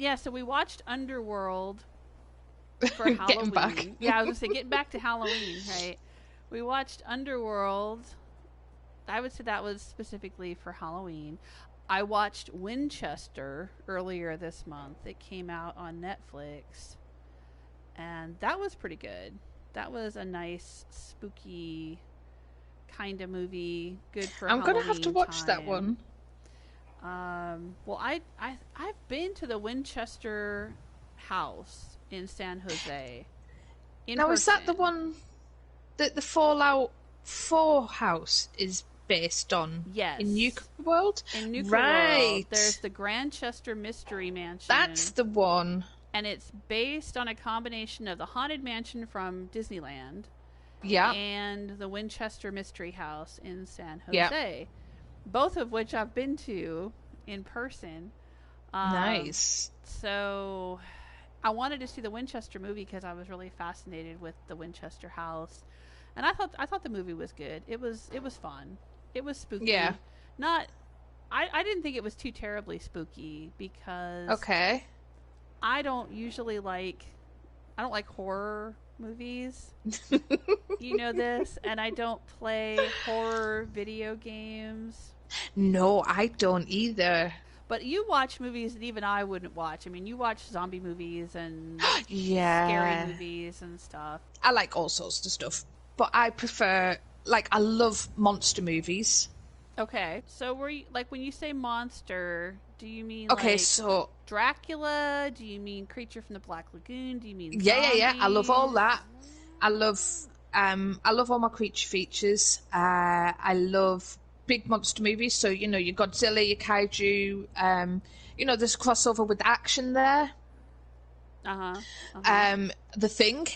Yeah, so we watched Underworld for Halloween. Getting back. Yeah, I was going to say, getting back to Halloween, right? We watched Underworld. I would say that was specifically for Halloween. I watched Winchester earlier this month. It came out on Netflix. And that was pretty good. That was a nice, spooky kind of movie. Good for I'm Halloween gonna have to watch time. that one. Well, I've been to the Winchester house in San Jose. Now, is that the one that the Fallout 4 house is based on? Yes. In Nuka World? In Nuka right. World, there's the Grantchester Mystery Mansion. That's the one. And it's based on a combination of the Haunted Mansion from Disneyland, and the Winchester Mystery House in San Jose, both of which I've been to in person. Nice. So I wanted to see the Winchester movie because I was really fascinated with the Winchester house, and I thought the movie was good. It was fun. It was spooky. Yeah. I didn't think it was too terribly spooky because I don't like horror movies. You know this, and I don't play horror video games. No, I don't either. But you watch movies that even I wouldn't watch. I mean, you watch zombie movies and scary movies and stuff. I like all sorts of stuff, but I prefer, I love monster movies. Okay, so when you say monster, do you mean so Dracula? Do you mean Creature from the Black Lagoon? Do you mean yeah? I love all that. I love all my creature features. I love big monster movies. So your Godzilla, your kaiju. There's a crossover with action there. The Thing.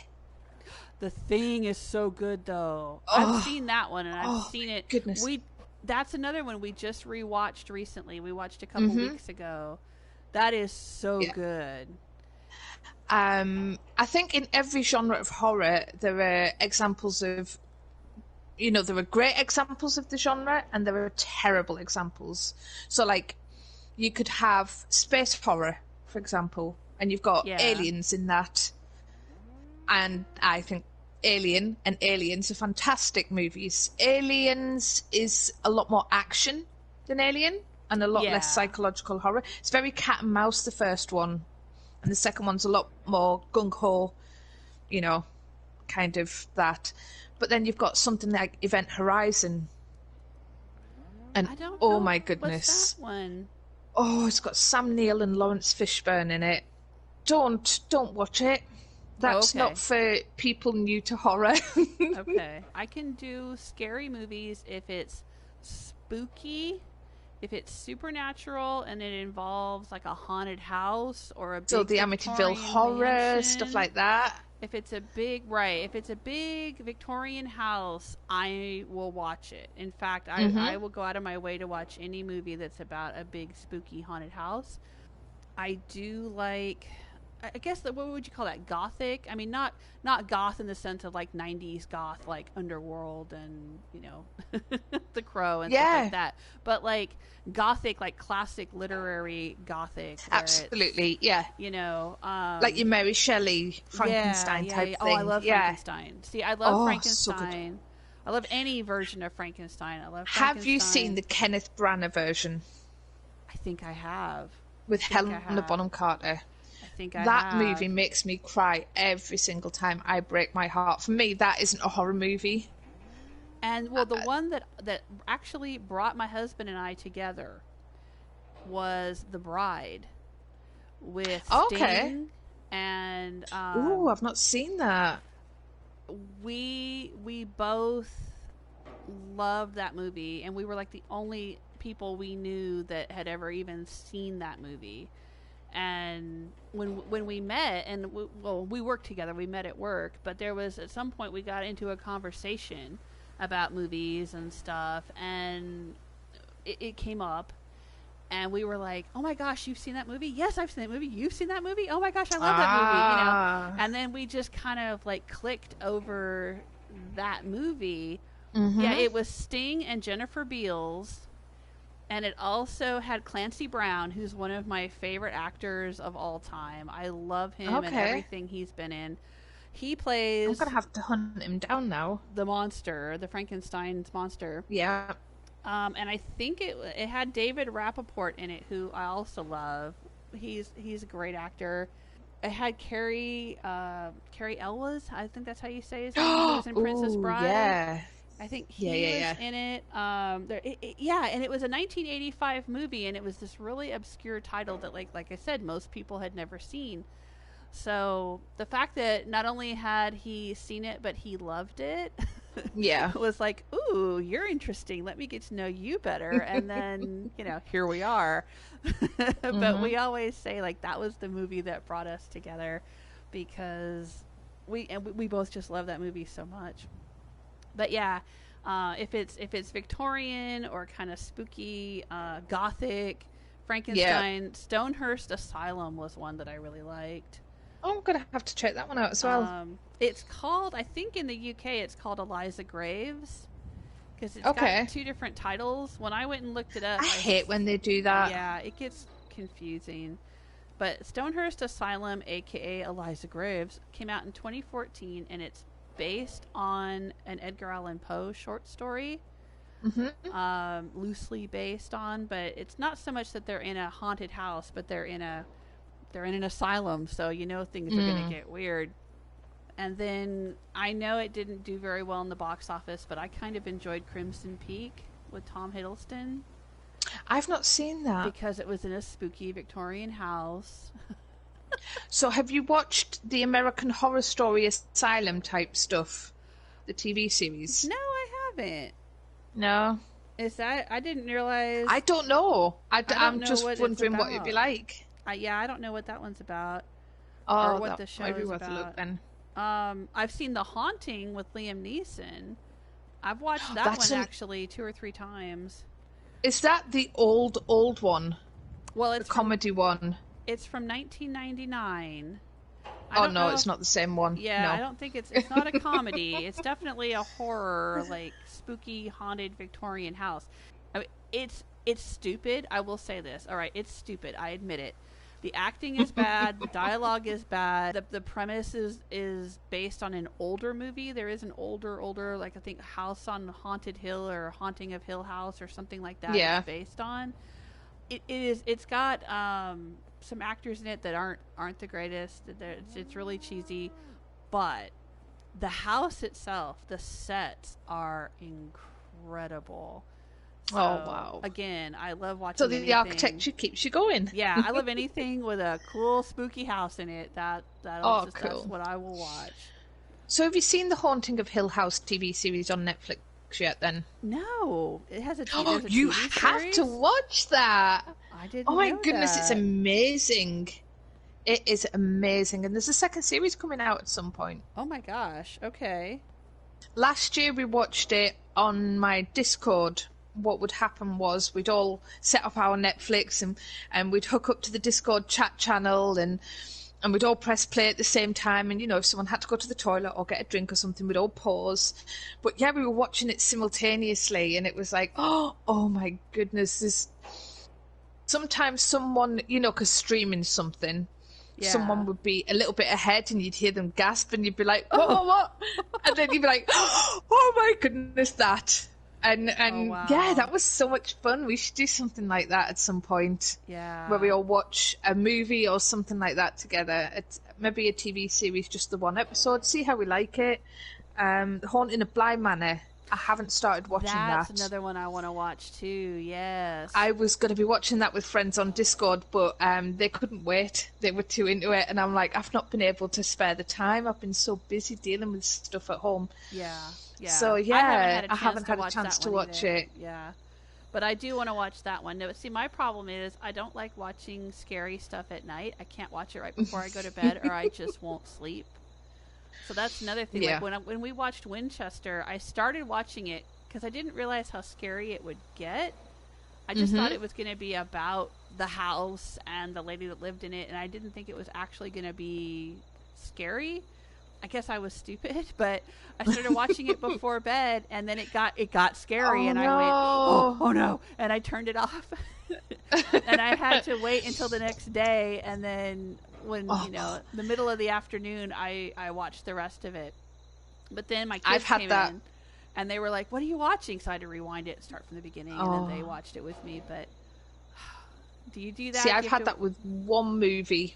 The Thing is so good though. I've seen that one and I've seen it. Goodness. That's another one we just rewatched recently. We watched a couple weeks ago. That is so good. I think in every genre of horror, there are examples of, there are great examples of the genre and there are terrible examples. So, you could have space horror, for example, and you've got aliens in that. And I think Alien and Aliens are fantastic movies. Aliens is a lot more action than Alien and a lot less psychological horror. It's very cat and mouse, the first one, and the second one's a lot more gung-ho, kind of that. But then you've got something like Event Horizon, and oh my goodness, what's that one? Oh, it's got Sam Neill and Lawrence Fishburne in it. Don't watch it. That's not for people new to horror. Okay. I can do scary movies if it's spooky, if it's supernatural, and it involves a haunted house or a big the Amityville Horror, mansion. stuff like that. If it's a big Victorian house, I will watch it. In fact, I will go out of my way to watch any movie that's about a big spooky haunted house. I do like, I guess, what would you call that? Gothic? I mean, not goth in the sense of 90s goth, like Underworld and, The Crow and stuff like that. But gothic, classic literary gothic. Absolutely, yeah. Like your Mary Shelley, Frankenstein type thing. Oh, I love Frankenstein. See, I love Frankenstein. So I love any version of Frankenstein. I love Frankenstein. Have you seen the Kenneth Branagh version? I think I have. With Helena Bonham Carter. That movie makes me cry every single time I break my heart. For me, that isn't a horror movie. And the one that actually brought my husband and I together was The Bride with Sting and ooh, I've not seen that. We both loved that movie, and we were the only people we knew that had ever even seen that movie. And when we met, and we worked together, we met at work, but there was at some point we got into a conversation about movies and stuff, and it came up, and we were like, oh my gosh, you've seen that movie? Yes, I've seen that movie. You've seen that movie? Oh my gosh, I love that movie. And then we just kind of clicked over that movie. Yeah, it was Sting and Jennifer Beals, And it also had Clancy Brown, who's one of my favorite actors of all time. I love him and everything he's been in. He plays... I'm going to have to hunt him down now. The monster, the Frankenstein's monster. Yeah. And I think it had David Rappaport in it, who I also love. He's a great actor. It had Carrie Elwes, I think that's how you say his name, who was in Princess Bride. Yeah. I think he was in it. And it was a 1985 movie, and it was this really obscure title that, like I said, most people had never seen. So the fact that not only had he seen it, but he loved it, was like, ooh, you're interesting. Let me get to know you better. And then, here we are. But we always say, like, that was the movie that brought us together, because we both just love that movie so much. But yeah, if it's Victorian or kind of spooky, gothic, Frankenstein, Stonehearst Asylum was one that I really liked. I'm going to have to check that one out as well. It's called, I think in the UK, it's called Eliza Graves. Because it's got two different titles. When I went and looked it up... I hate when they do that. Yeah, it gets confusing. But Stonehearst Asylum, a.k.a. Eliza Graves, came out in 2014, and it's based on an Edgar Allan Poe short story. Loosely based on, but it's not so much that they're in a haunted house, but they're in an asylum, so things are going to get weird. And then I know it didn't do very well in the box office, but I kind of enjoyed Crimson Peak with Tom Hiddleston. I've not seen that. Because it was in a spooky Victorian house. So have you watched the American Horror Story Asylum type stuff? The TV series? No, I haven't. No. Is that... I didn't realize... I don't know. I'm just wondering what it'd be like. I don't know what that one's about. Oh, or what the show might be is worth about. a look then. I've seen The Haunting with Liam Neeson. I've watched that one actually 2 or 3 times. Is that the old one? Well, it's the comedy one. It's from 1999. Oh no, it's not the same one. Yeah, no. I don't think it's not a comedy. It's definitely a horror, like spooky, haunted Victorian house. I mean, it's stupid. I will say this. All right, it's stupid. I admit it. The acting is bad. The dialogue is bad. The premise is based on an older movie. There is an older, like I think House on Haunted Hill or Haunting of Hill House or something like that. Yeah. It's based on. It's got some actors in it that aren't the greatest. It's really cheesy, but the house itself, the sets are incredible. So, oh wow! Again, I love watching. So the architecture keeps you going. Yeah, I love anything with a cool, spooky house in it. That's what I will watch. So have you seen the Haunting of Hill House TV series on Netflix yet? Then no, it has a. You have to watch that. I didn't. Oh my know goodness, that. it's amazing. It is amazing, and there's a second series coming out at some point. Oh my gosh! Okay. Last year we watched it on my Discord. What would happen was we'd all set up our Netflix and we'd hook up to the Discord chat channel and we'd all press play at the same time, and if someone had to go to the toilet or get a drink or something, we'd all pause. But yeah, we were watching it simultaneously, and it was like, oh my goodness, sometimes someone, because streaming something, someone would be a little bit ahead and you'd hear them gasp and you'd be like, what? And then you'd be like, oh my goodness, that. And wow. Yeah, that was so much fun. We should do something like that at some point. Yeah. Where we all watch a movie or something like that together. It's maybe a TV series, just the one episode. See how we like it. Haunting of Bly Manor. I haven't started watching that. That's another one I want to watch too. Yes. I was going to be watching that with friends on Discord, but they couldn't wait. They were too into it, and I'm like, I've not been able to spare the time. I've been so busy dealing with stuff at home. Yeah. So yeah, I haven't had a chance to watch it. Yeah. But I do want to watch that one. No, see, my problem is I don't like watching scary stuff at night. I can't watch it right before I go to bed, or I just won't sleep. So that's another thing. Yeah. Like when we watched Winchester, I started watching it because I didn't realize how scary it would get. I just thought it was going to be about the house and the lady that lived in it, and I didn't think it was actually going to be scary. I guess I was stupid, but I started watching it before bed, and then it got scary, and I went, oh no, and I turned it off. And I had to wait until the next day, and then when the middle of the afternoon, I watched the rest of it. But then my kids came in, and they were like, "What are you watching?" So I had to rewind it and start from the beginning, and then they watched it with me. But do you do that? See, I've had that with one movie.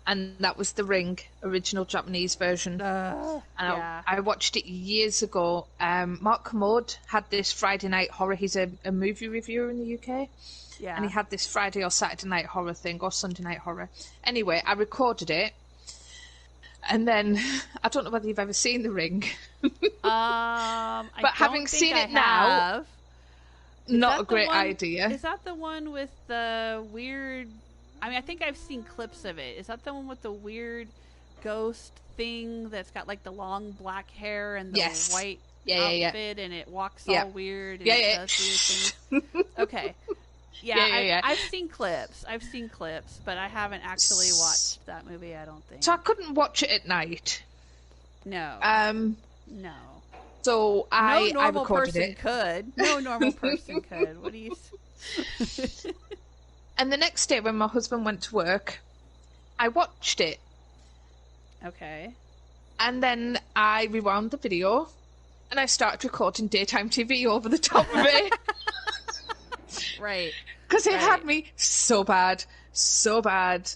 And that was The Ring, original Japanese version. I watched it years ago. Mark Commode had this Friday Night Horror. He's a movie reviewer in the UK. Yeah. And he had this Friday or Saturday Night Horror thing, or Sunday Night Horror. Anyway, I recorded it. And then, I don't know whether you've ever seen The Ring. But having seen it now, not a great idea. Is that the one with the weird... I mean, I think I've seen clips of it. Is that the one with the weird ghost thing that's got like the long black hair and the white outfit and it walks all weird and it does weird things? Okay. I've seen clips. But I haven't actually watched that movie, I don't think. So I couldn't watch it at night. No. No. So I No normal recorded person it. could. No normal person could. What do you... And the next day when my husband went to work, I watched it. Okay. And then I rewound the video and I started recording daytime TV over the top of it. Right. Because it had me so bad. So bad.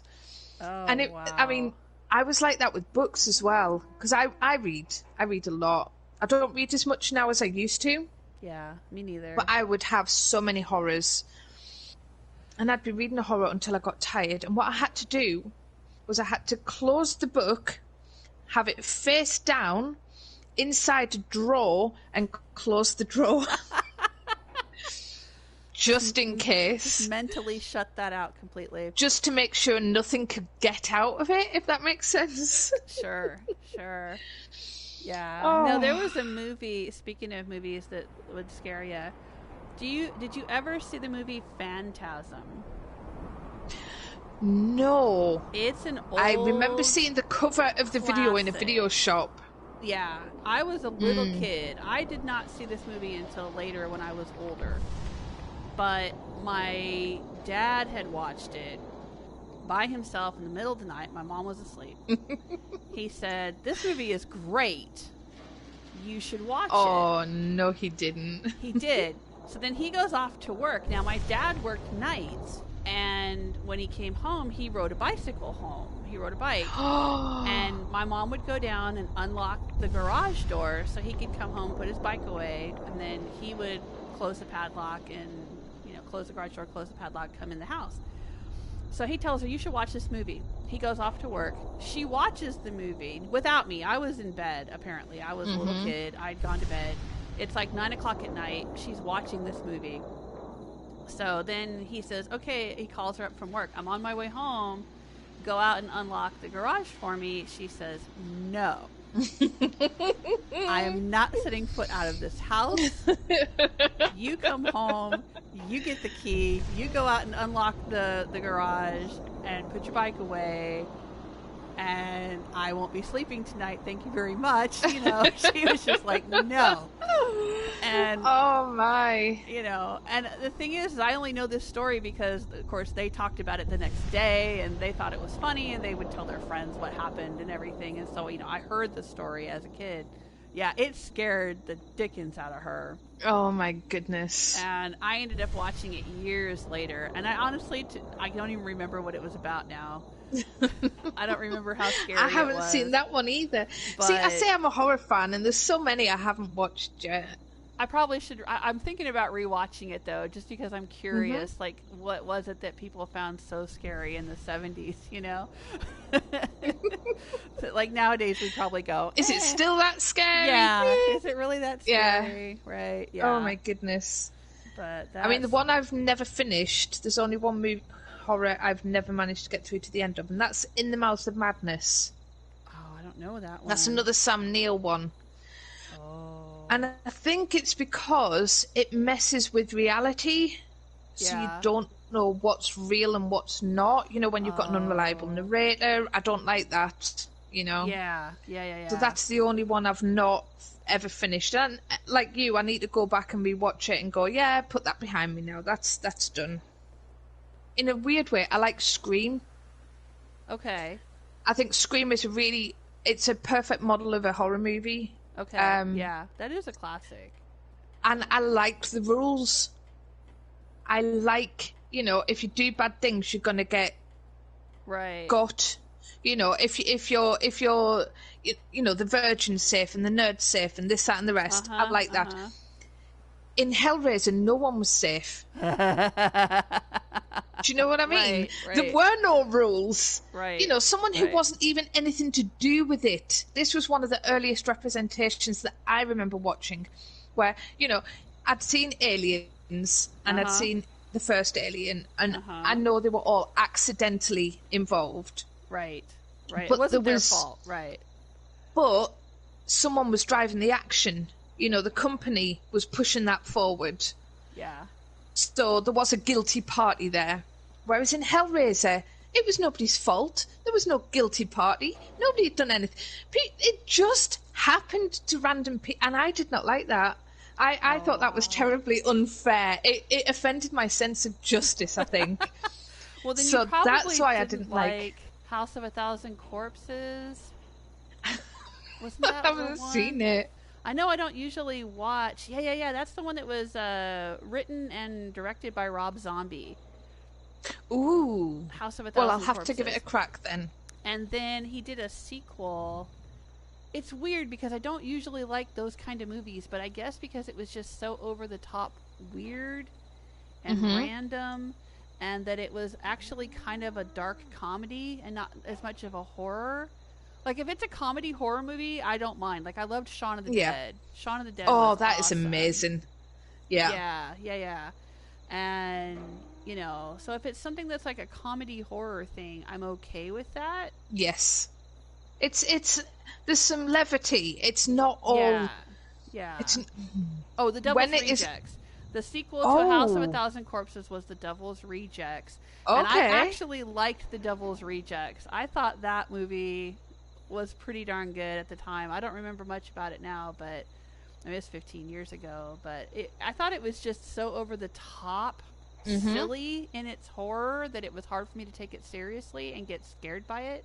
Oh, and wow. I mean, I was like that with books as well. Because I read a lot. I don't read as much now as I used to. Yeah, me neither. But I would have so many horrors. And I'd be reading a horror until I got tired. And what I had to do was I had to close the book, have it face down, inside a drawer, and close the drawer. Just in case. Just mentally shut that out completely. Just to make sure nothing could get out of it, if that makes sense. Sure. Yeah. Oh. No, there was a movie, speaking of movies that would scare you. Did you ever see the movie Phantasm? No. It's an old... I remember seeing the cover of the video in a video shop. Yeah. I was a little kid. I did not see this movie until later when I was older. But my dad had watched it by himself in the middle of the night. My mom was asleep. He said, "This movie is great. You should watch it." Oh, no, he didn't. He did. So then he goes off to work. Now, my dad worked nights, and when he came home, he rode a bicycle home. He rode a bike. And my mom would go down and unlock the garage door so he could come home, put his bike away, and then he would close the padlock and, close the garage door, close the padlock, come in the house. So he tells her, "You should watch this movie." He goes off to work. She watches the movie without me. I was in bed, apparently. I was a little kid. I'd gone to bed. It's like 9 o'clock at night. She's watching this movie. So then he says, okay, he calls her up from work. "I'm on my way home. Go out and unlock the garage for me." She says, "No. I am not setting foot out of this house. You come home. You get the key. You go out and unlock the garage and put your bike away. And I won't be sleeping tonight. Thank you very much." She was just like, no. And oh my, and the thing is, I only know this story because, of course, they talked about it the next day and they thought it was funny and they would tell their friends what happened and everything. And so, I heard the story as a kid. Yeah, it scared the dickens out of her. Oh my goodness. And I ended up watching it years later. And I honestly, I don't even remember what it was about now. I don't remember how scary it was. I haven't seen that one either. See, I say I'm a horror fan, and there's so many I haven't watched yet. I probably should. I'm thinking about rewatching it, though, just because I'm curious. Like, what was it that people found so scary in the 70s, Like, nowadays, we'd probably go, Is it still that scary? Yeah. Is it really that scary? Yeah. Right. Yeah. Oh, my goodness. But I mean, the one I've never finished, there's only one movie horror I've never managed to get through to the end of, and that's In the Mouth of Madness. Oh, I don't know that one. That's another Sam Neill one. Oh. And I think it's because it messes with reality, so you don't know what's real and what's not. When you've got an unreliable narrator, I don't like that. Yeah. So that's the only one I've not ever finished. And like you, I need to go back and rewatch it and go, yeah, put that behind me now. That's done. In a weird way, I like Scream. Okay. I think Scream is it's a perfect model of a horror movie. Okay. Yeah, that is a classic. And I liked the rules. I like, if you do bad things, you're gonna get got. If you're the virgin's safe and the nerd's safe and this, that, and the rest. I like that. In Hellraiser, no one was safe. Do you know what I mean? Right. There were no rules. Right. Someone who wasn't even anything to do with it. This was one of the earliest representations that I remember watching, where, I'd seen Aliens and I'd seen the first Alien, and I know they were all accidentally involved. Right. But But it wasn't there their was- fault. Right. But someone was driving the action. The company was pushing that forward. Yeah. So there was a guilty party there. Whereas in Hellraiser, it was nobody's fault. There was no guilty party. Nobody had done anything. It just happened to random people. And I did not like that. I thought that was terribly unfair. It offended my sense of justice, I think. Well, then So you probably that's why I didn't like House of a Thousand Corpses. Wasn't that I haven't the one? seen it. I know I don't usually watch. Yeah. That's the one that was written and directed by Rob Zombie. Ooh. House of a Thousand Well, I'll have Corpses. to give it a crack then. And then he did a sequel. It's weird because I don't usually like those kind of movies, but I guess because it was just so over the top weird and random, and that it was actually kind of a dark comedy and not as much of a horror. Like, if it's a comedy horror movie, I don't mind. Like, I loved Shaun of the Dead. Shaun of the Dead Oh, was that is awesome. amazing. Yeah. Yeah. And, so if it's something that's like a comedy horror thing, I'm okay with that. Yes. It's there's some levity. It's not all. Yeah. It's The Devil's when it is- Rejects. The sequel to House of a Thousand Corpses was The Devil's Rejects. And I Okay. actually liked The Devil's Rejects. I thought that movie was pretty darn good at the time. I don't remember much about it now, but it's 15 years ago. But I thought it was just so over the top, silly in its horror that it was hard for me to take it seriously and get scared by it.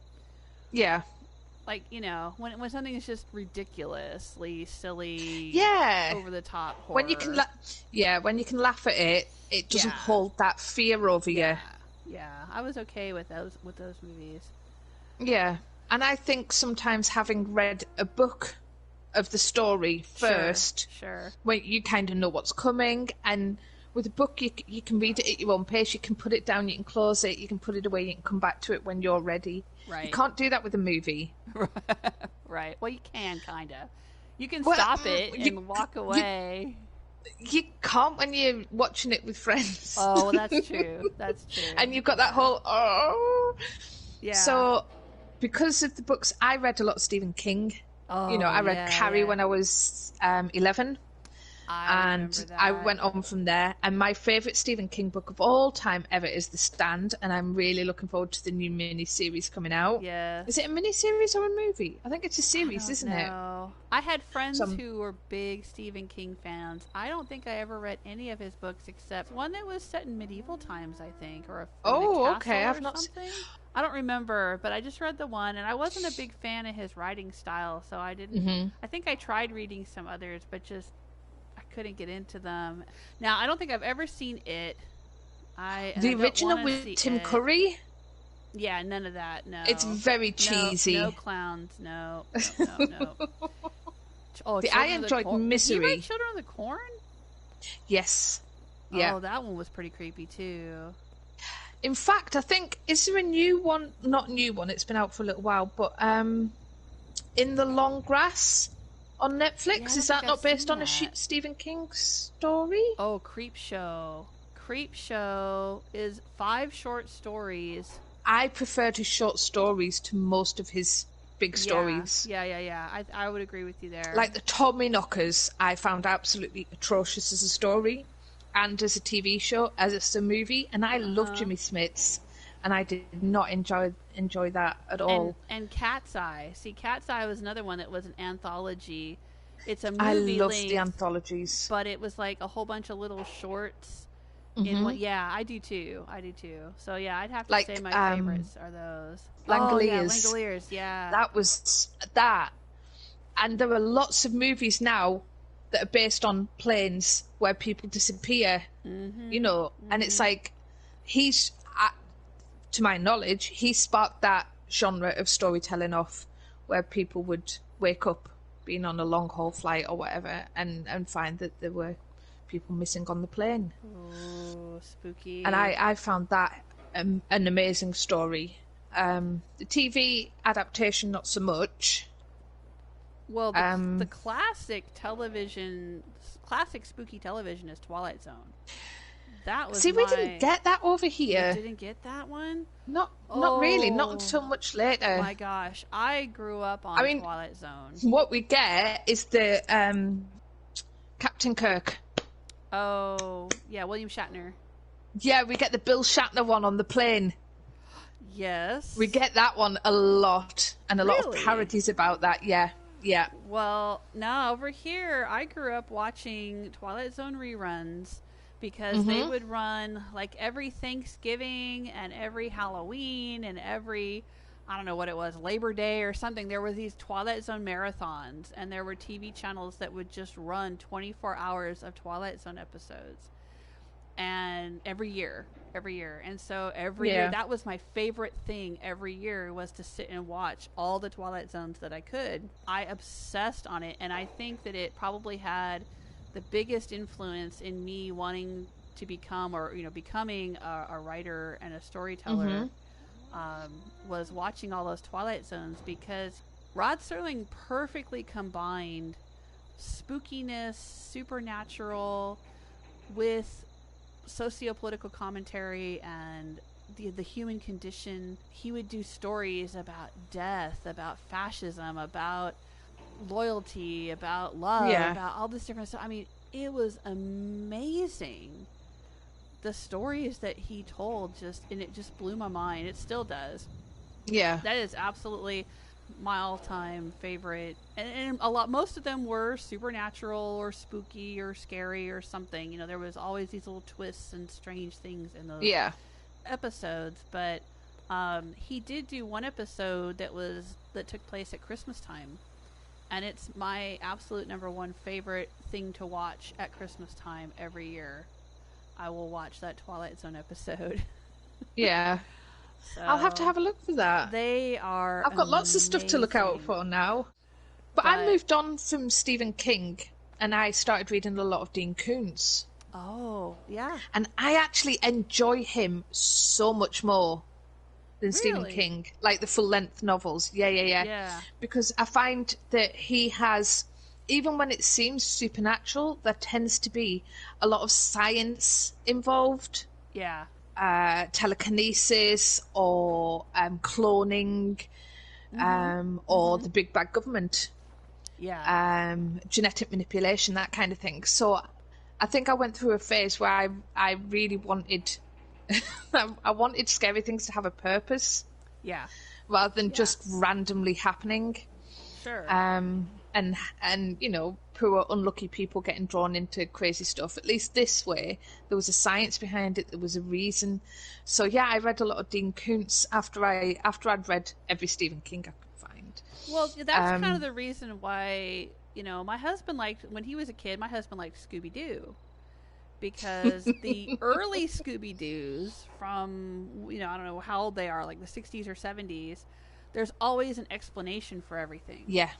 Yeah. Like, when something is just ridiculously silly, over the top horror. When you can when you can laugh at it, it doesn't hold that fear over you. Yeah, I was okay with those movies. Yeah. And I think sometimes having read a book of the story first, Sure. when you kind of know what's coming, and with a book you can read it at your own pace, you can put it down, you can close it, you can put it away, you can come back to it when you're ready. Right. You can't do that with a movie. Right. Well, you can, kind of. You can stop it and walk away. You can't when you're watching it with friends. Oh, that's true. That's true. And you've got that whole, Yeah. So, because of the books, I read a lot of Stephen King. I read Carrie when I was 11. And I went on from there. And my favourite Stephen King book of all time ever is The Stand. And I'm really looking forward to the new mini-series coming out. Yeah. Is it a mini-series or a movie? I think it's a series, isn't it? I had friends who were big Stephen King fans. I don't think I ever read any of his books except one that was set in medieval times, I think. Or okay. I've not something. I don't remember, but I just read the one, and I wasn't a big fan of his writing style, so I didn't. I think I tried reading some others, but just I couldn't get into them. Now, I don't think I've ever seen it. The original with Tim Curry? Yeah, none of that. No, it's very cheesy. No clowns. No. I enjoyed Misery. Did you read Children of the Corn? Yes. Yeah. Oh, that one was pretty creepy too. In fact, I think, is there a new one? Not new one, it's been out for a little while, but In the Long Grass on Netflix. Is that not based on a Stephen King story? Oh, Creepshow. Creepshow is 5 short stories. I preferred his short stories to most of his big stories. Yeah. I would agree with you there. Like the Tommyknockers, I found absolutely atrocious as a story. And as a TV show, as a movie, and I love Jimmy Smits, and I did not enjoy that at all. And Cat's Eye. See, Cat's Eye was another one that was an anthology. It's a I movie love length, the anthologies, but it was like a whole bunch of little shorts. In one, yeah, I do too. So yeah, I'd have to say my favorites are those. Langoliers. Langoliers, yeah. That was that. And there are lots of movies now that are based on planes where people disappear, you know, and it's like he's, to my knowledge, he sparked that genre of storytelling off where people would wake up being on a long haul flight or whatever and find that there were people missing on the plane. Oh, spooky. And I found that an amazing story. The TV adaptation, not so much. Well, the classic spooky television is Twilight Zone. That was we didn't get that over here. You didn't get that one? Not really, not until much later. My gosh, I grew up on Twilight Zone. What we get is the Captain Kirk. Oh, yeah, William Shatner. Yeah, we get the Bill Shatner one on the plane. Yes. We get that one a lot, and a lot of parodies about that, yeah. Well, no, over here, I grew up watching Twilight Zone reruns because they would run like every Thanksgiving and every Halloween and every, I don't know what it was, Labor Day or something. There were these Twilight Zone marathons, and there were TV channels that would just run 24 hours of Twilight Zone episodes. And every year. And so every year, that was my favorite thing every year, was to sit and watch all the Twilight Zones that I could. I obsessed on it, and I think that it probably had the biggest influence in me wanting to become, or becoming a writer and a storyteller, was watching all those Twilight Zones, because Rod Serling perfectly combined spookiness, supernatural, with socio-political commentary and the human condition. He would do stories about death, about fascism, about loyalty, about love, about all this different stuff. I mean, it was amazing, the stories that he told, and it just blew my mind. It still does. Yeah, that is absolutely my all-time favorite, and most of them were supernatural or spooky or scary or something. There was always these little twists and strange things in those episodes. But he did do one episode that took place at Christmas time, and it's my absolute number one favorite thing to watch at Christmas time every year. I will watch that Twilight Zone episode. Yeah. So I'll have to have a look for that. They are I've got lots of stuff to look out for now. But I moved on from Stephen King, and I started reading a lot of Dean Koontz. Oh, yeah. And I actually enjoy him so much more than Stephen King. Like the full-length novels. Yeah. Because I find that he has, even when it seems supernatural, there tends to be a lot of science involved. Yeah. Telekinesis or cloning, or the big bad government, genetic manipulation, that kind of thing. So I think I went through a phase where I really wanted I wanted scary things to have a purpose, rather than just randomly happening. Sure. And poor unlucky people getting drawn into crazy stuff. At least this way, there was a science behind it. There was a reason. So yeah, I read a lot of Dean Koontz after I'd read every Stephen King I could find. Well, that's kind of the reason why my husband when he was a kid. My husband liked Scooby-Doo, because the early Scooby-Doos from I don't know how old they are, like the 60s or 70s. There's always an explanation for everything. Yeah.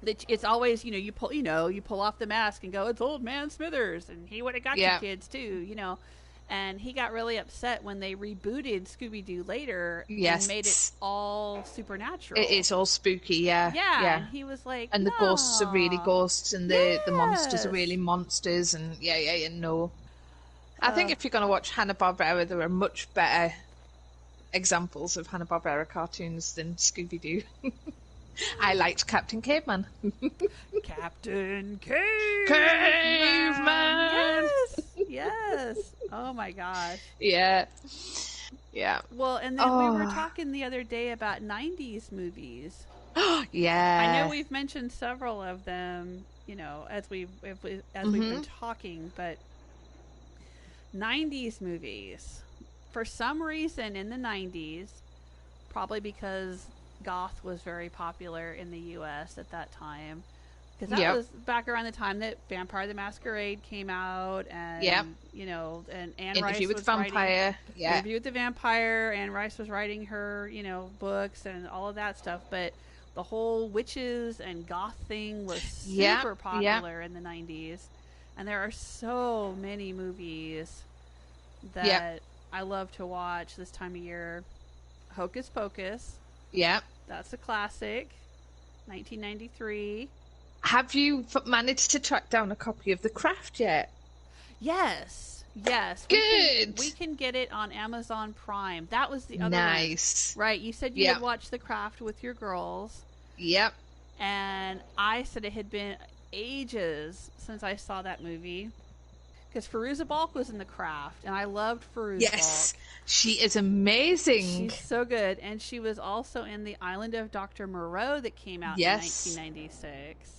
It's always, you pull off the mask and go, it's Old Man Smithers, and he would have got you kids too, And he got really upset when they rebooted Scooby-Doo later and made it all supernatural. It is all spooky, yeah. And he was like, and the ghosts are really ghosts, and the monsters are really monsters, and no. I think if you're going to watch Hanna-Barbera, there are much better examples of Hanna-Barbera cartoons than Scooby-Doo. I liked Captain Caveman. Captain Caveman! Caveman! Yes! Oh my gosh. Yeah. Yeah. Well, and then we were talking the other day about 90s movies. Yeah. I know we've mentioned several of them, you know, as we've been talking, but 90s movies. For some reason in the 90s, probably because goth was very popular in the US at that time, because that was back around the time that Vampire the Masquerade came out, and you know, and Anne Interview Rice with was Vampire. writing Interview with the Vampire. Anne Rice was writing her, you know, books and all of that stuff, but the whole witches and goth thing was super popular in the 90s, and there are so many movies that I love to watch this time of year. Hocus Pocus. Yep. That's a classic. 1993. Have you managed to track down a copy of The Craft yet? Yes. Good. We can get it on Amazon Prime. That was the other nice one. Right. You said you had watched The Craft with your girls. Yep. And I said it had been ages since I saw that movie. Because Fairuza Balk was in The Craft, and I loved Fairuza Balk. She is amazing. She's so good. And she was also in The Island of Dr. Moreau that came out in 1996.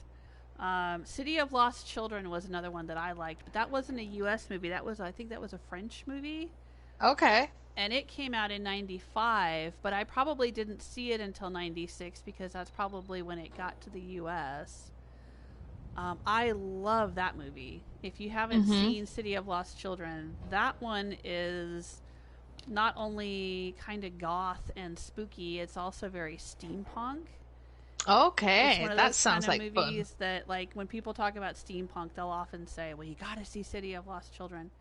City of Lost Children was another one that I liked, but that wasn't a U.S. movie. I think that was a French movie. Okay. And it came out in 95, but I probably didn't see it until 96 because that's probably when it got to the U.S. I love that movie. If you haven't seen City of Lost Children, that one is not only kind of goth and spooky, it's also very steampunk. Okay, it's one of that those sounds kind like of movies fun. that, like, when people talk about steampunk, they'll often say, well, you gotta see City of Lost Children.